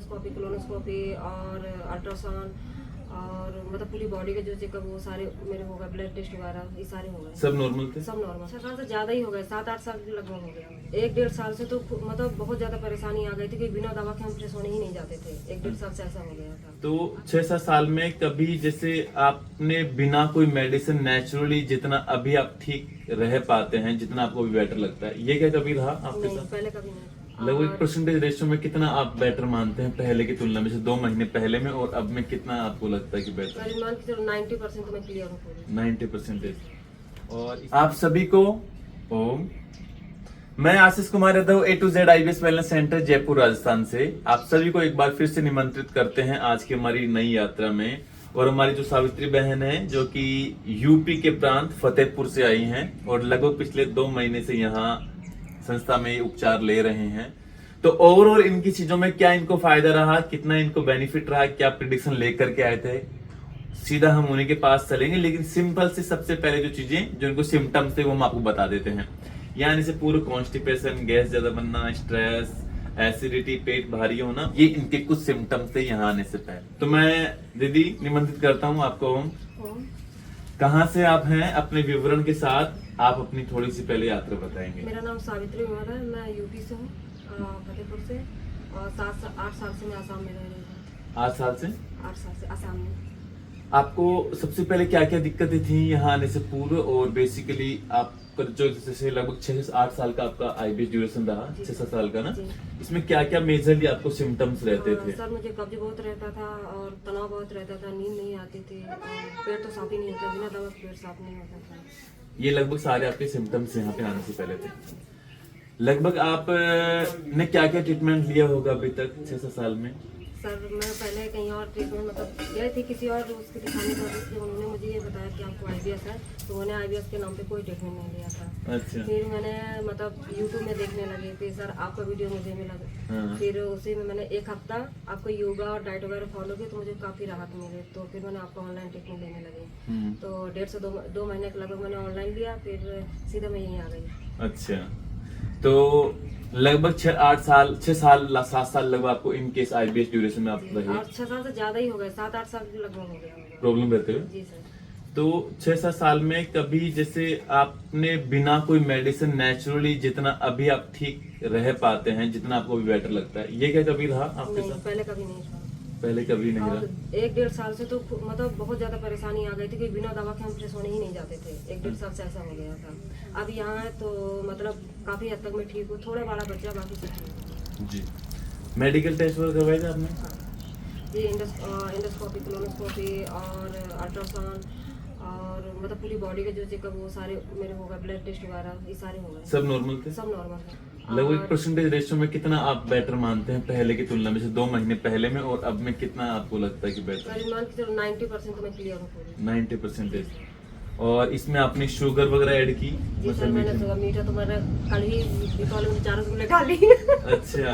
Endoscopy, colonoscopy और ultrasound और मतलब पूरी बॉडी के जो चेकअप वो सारे मेरे हो गए, ब्लड टेस्ट वगैरह ये सारे हो गए। सब नॉर्मल थे? सब नॉर्मल। 6 साल से ज़्यादा ही हो गए, 7-8 साल के लगभग हो गया। 1-1.5 साल से तो मतलब बहुत ज़्यादा परेशानी आ गई थी कि बिना दवा के हम फ्रेश होने ही नहीं जाते थे। 1-1.5 साल से ऐसा हो गया था। तो 6-7 साल में कभी जैसे आपने बिना कोई मेडिसिन नेचुरली जितना अभी आप ठीक रह पाते हैं, जितना आपको भी बेटर लगता है, ये क्या कभी रहा आपके नहीं, साथ? पहले कभी नहीं। लगभग परसेंटेज रेशियो में कितना आप बेटर मानते हैं पहले की तुलना में, से 2 महीने पहले में और अब में कितना आपको लगता है कि बेटर? करीब मान के चलो 90% तो मैं क्लियर हूँ पूरी। 90%। और आप सभी को ओम, मैं Ashish Kumar Yadav A to Z IBS wellness centre Jaipur Rajasthan से आप सभी को एक बार फिर से निमंत्रित करते हैं आज की हमारी नई यात्रा में। और हमारी जो सावित्री बहन है जो कि यूपी के प्रांत फतेहपुर से आई हैं और लगभग पिछले 2 महीने से यहाँ संस्था में उपचार ले रहे हैं। तो ओवरऑल इनकी चीजों में क्या इनको फायदा रहा, कितना इनको बेनिफिट रहा, क्या प्रिडिक्शन लेकर के आए थे, सीधा हम उन्हीं के पास चलेंगे। लेकिन सिंपल से सबसे पहले जो चीजें जो इनको सिम्टम्स थे वो हम आपको बता देते हैं। यानी से पूरा कॉन्स्टिपेशन, गैस ज्यादा बनना, स्ट्रेस, एसिडिटी, पेट भारी होना, ये इनके कुछ सिम्टम्स थे यहाँ आने से पहले। तो मैं दीदी निमंत्रित करता हूँ आपको। कहाँ से आप हैं, अपने विवरण के साथ आप अपनी थोड़ी सी पहले यात्रा बताएंगे। मेरा नाम सावित्री उमर है, मैं यूपी से हूँ, फतेहपुर से, और 7-8 साल से मैं आसाम में रह रही हूँ। 8 साल से? 8 साल से आसाम में। आपको सबसे पहले क्या क्या दिक्कतें थी यहाँ आने से पूर्व, और बेसिकली आपका जो जैसे लगभग 6 से 8 साल का आपका IBS ड्यूरेशन रहा, 6-7 साल का ना, इसमें क्या क्या मेजरली आपको सिम्टम्स रहते थे? सर मुझे कब्ज बहुत रहता था और तनाव बहुत रहता था, नींद नहीं आती थी और पेट तो साफ ही नहीं होता, बिना दवा के पेट साफ नहीं होता था। ये लगभग सारे आपके सिम्टम्स यहाँ पे आने से पहले थे। लगभग आप ने क्या क्या ट्रीटमेंट लिया होगा अभी तक 6-7 साल में? सर मैं पहले कहीं और ट्रीटमेंट मतलब गए थे किसी और उसके दिखाने पर, उन्होंने मुझे ये बताया कि आपको IBS है, तो मैंने IBS के नाम पे कोई ट्रीटमेंट नहीं लिया था। अच्छा। फिर मैंने मतलब YouTube में देखने लगी थी सर, आपका वीडियो मुझे मिला। हाँ। फिर उसी में मैंने 1 हफ्ता आपको योगा और डाइट वगैरह फॉलो की तो मुझे काफ़ी राहत मिली, तो फिर मैंने आपको ऑनलाइन ट्रीटमेंट लेने लगी। तो 1.5 से 2 महीने के लगभग मैंने ऑनलाइन लिया, फिर सीधा मैं यहीं आ गई। अच्छा, तो लगभग 6 साल 7 साल लगभग आपको इन केस IBS ड्यूरेशन में आप रहे? 6 साल से ज़्यादा ही हो गए, 7-8 साल के लगभग हो गया प्रॉब्लम रहते हुए। जी सर। तो 6-7 साल में कभी जैसे आपने बिना कोई मेडिसिन नेचुरली जितना अभी आप ठीक रह पाते हैं, जितना आपको भी बेटर लगता है, ये क्या कभी रहा आपके नहीं, साथ? पहले कभी नहीं था। पहले कभी नहीं और रहा? 1-1.5 साल से तो मतलब बहुत ज्यादा परेशानी आ गई थी कि बिना दवा के हम फ्रेश होने ही नहीं जाते थे। 1-1.5 साल से ऐसा हो गया था। अब यहाँ है तो मतलब काफी हद तक मैं ठीक हूँ, थोड़ा बड़ा बच्चा, बाकी सब ठीक हूँ। जी। मेडिकल टेस्ट वगैरह करवाए थे आपने? हाँ। ये एंडोस्कोपी, कोलोनोस्कोपी और अल्ट्रासाउंड और मतलब पूरी बॉडी के जो चेकअप वो सारे मेरे हो गए, ब्लड टेस्ट वगैरह ये सारे हो गए। सब नॉर्मल थे? सब नॉर्मल है। लगभग परसेंटेज रेशियो में कितना आप बेटर मानते हैं पहले की तुलना में, से 2 महीने पहले में और अब में कितना आपको लगता है कि बेटर? करीब मान के चलो 90% तो मैं क्लियर हूँ पूरी। 90%। और इसमें आपने शुगर वगैरह ऐड की? जी सर, मैंने शुगर, मीठा तो मैंने कल ही दीपावली में 4 रसगुल्ले खा ली। अच्छा,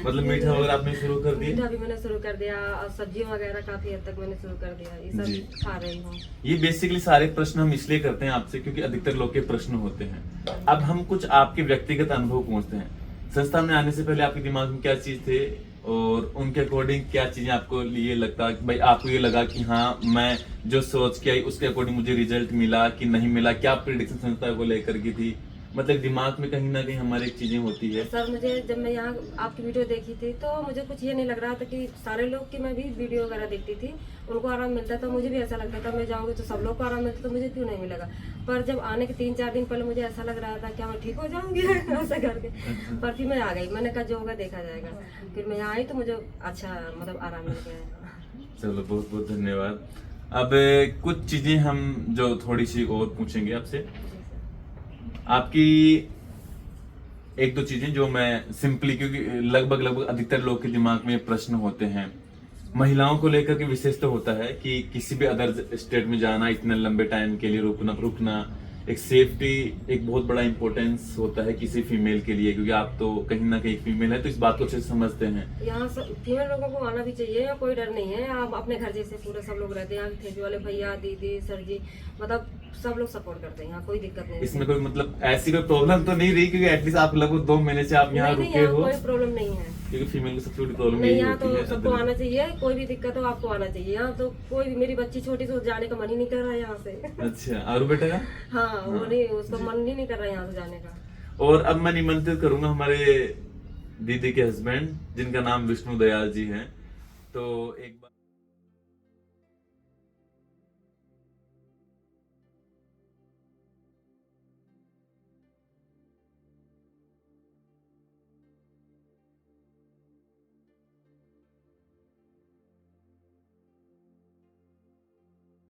मतलब मीठा वगैरह आपने शुरू कर दिया? मीठा भी मैंने शुरू कर दिया और सब्जियां वगैरह काफी हद तक मैंने शुरू कर दिया, ये जी। सब खा रही हूँ। ये बेसिकली सारे प्रश्न हम इसलिए करते हैं आपसे क्योंकि अधिकतर लोग के प्रश्न होते हैं। अब हम कुछ आपके व्यक्तिगत अनुभव पूछते हैं। संस्था में आने से पहले आपके दिमाग में क्या चीज थे और उनके अकॉर्डिंग क्या चीजें आपको लिए लगता कि भाई आपको ये लगा कि हाँ मैं जो सोच के आई उसके अकॉर्डिंग मुझे रिजल्ट मिला कि नहीं मिला, क्या प्रेडिक्शन संस्था को लेकर की थी? मतलब दिमाग में कहीं ना कहीं हमारी एक चीजें होती है। सर मुझे जब मैं यहाँ आपकी वीडियो देखी थी तो मुझे कुछ ये नहीं लग रहा था कि सारे लोग की, मैं भी वीडियो वगैरह देखती थी, उनको आराम मिलता था, मुझे भी ऐसा लगता था मैं जाऊँगी तो सब लोग को आराम मिलता, तो मुझे क्यों नहीं मिलेगा। पर जब आने के 3-4 दिन पहले मुझे ऐसा लग रहा था क्या मैं ठीक हो जाऊंगी ऐसा करके, पर फिर मैं आ गई, मैंने कहा जो होगा देखा जाएगा। फिर मैं यहाँ आई तो मुझे अच्छा मतलब आराम मिल गया। चलो बहुत बहुत धन्यवाद। अब कुछ चीजें हम जो थोड़ी सी और पूछेंगे आपसे, आपकी 1-2 चीजें जो मैं सिंपली, क्योंकि लगभग अधिकतर लोग के दिमाग में प्रश्न होते हैं। महिलाओं को लेकर के विशेष तो होता है कि किसी भी अदर स्टेट में जाना, इतने लंबे टाइम के लिए रुकना, एक सेफ्टी एक बहुत बड़ा इंपॉर्टेंस होता है किसी फीमेल के लिए, क्योंकि आप तो कहीं ना कहीं फीमेल है तो इस बात को अच्छे से समझते हैं। यहाँ फीमेल लोगों को आना भी चाहिए, या कोई डर नहीं है, आप अपने घर जैसे पूरे सब लोग रहते हैं। यहाँ थेरेपी वाले भैया, दीदी, सर जी, मतलब सब लोग सपोर्ट करते हैं, यहाँ कोई दिक्कत नहीं। इसमें कोई मतलब ऐसी कोई प्रॉब्लम तो नहीं रही, क्योंकि एटलीस्ट आप लगभग 2 महीने से आप यहाँ रुके हो? कोई प्रॉब्लम नहीं है। क्योंकि फीमेल की सबसे बड़ी प्रॉब्लम नहीं, यही यहाँ होती तो है। सबको आना चाहिए, कोई भी दिक्कत हो आपको आना चाहिए। यहाँ तो कोई भी, मेरी बच्ची छोटी से जाने का मन ही नहीं कर रहा है यहाँ से। अच्छा, और बेटा का? हाँ, वो हाँ, नहीं, उसको जी। मन ही नहीं कर रहा है यहाँ से जाने का। और अब मैं निमंत्रित करूंगा हमारे दीदी के हस्बैंड, जिनका नाम विष्णु दयाल जी है। तो एक बार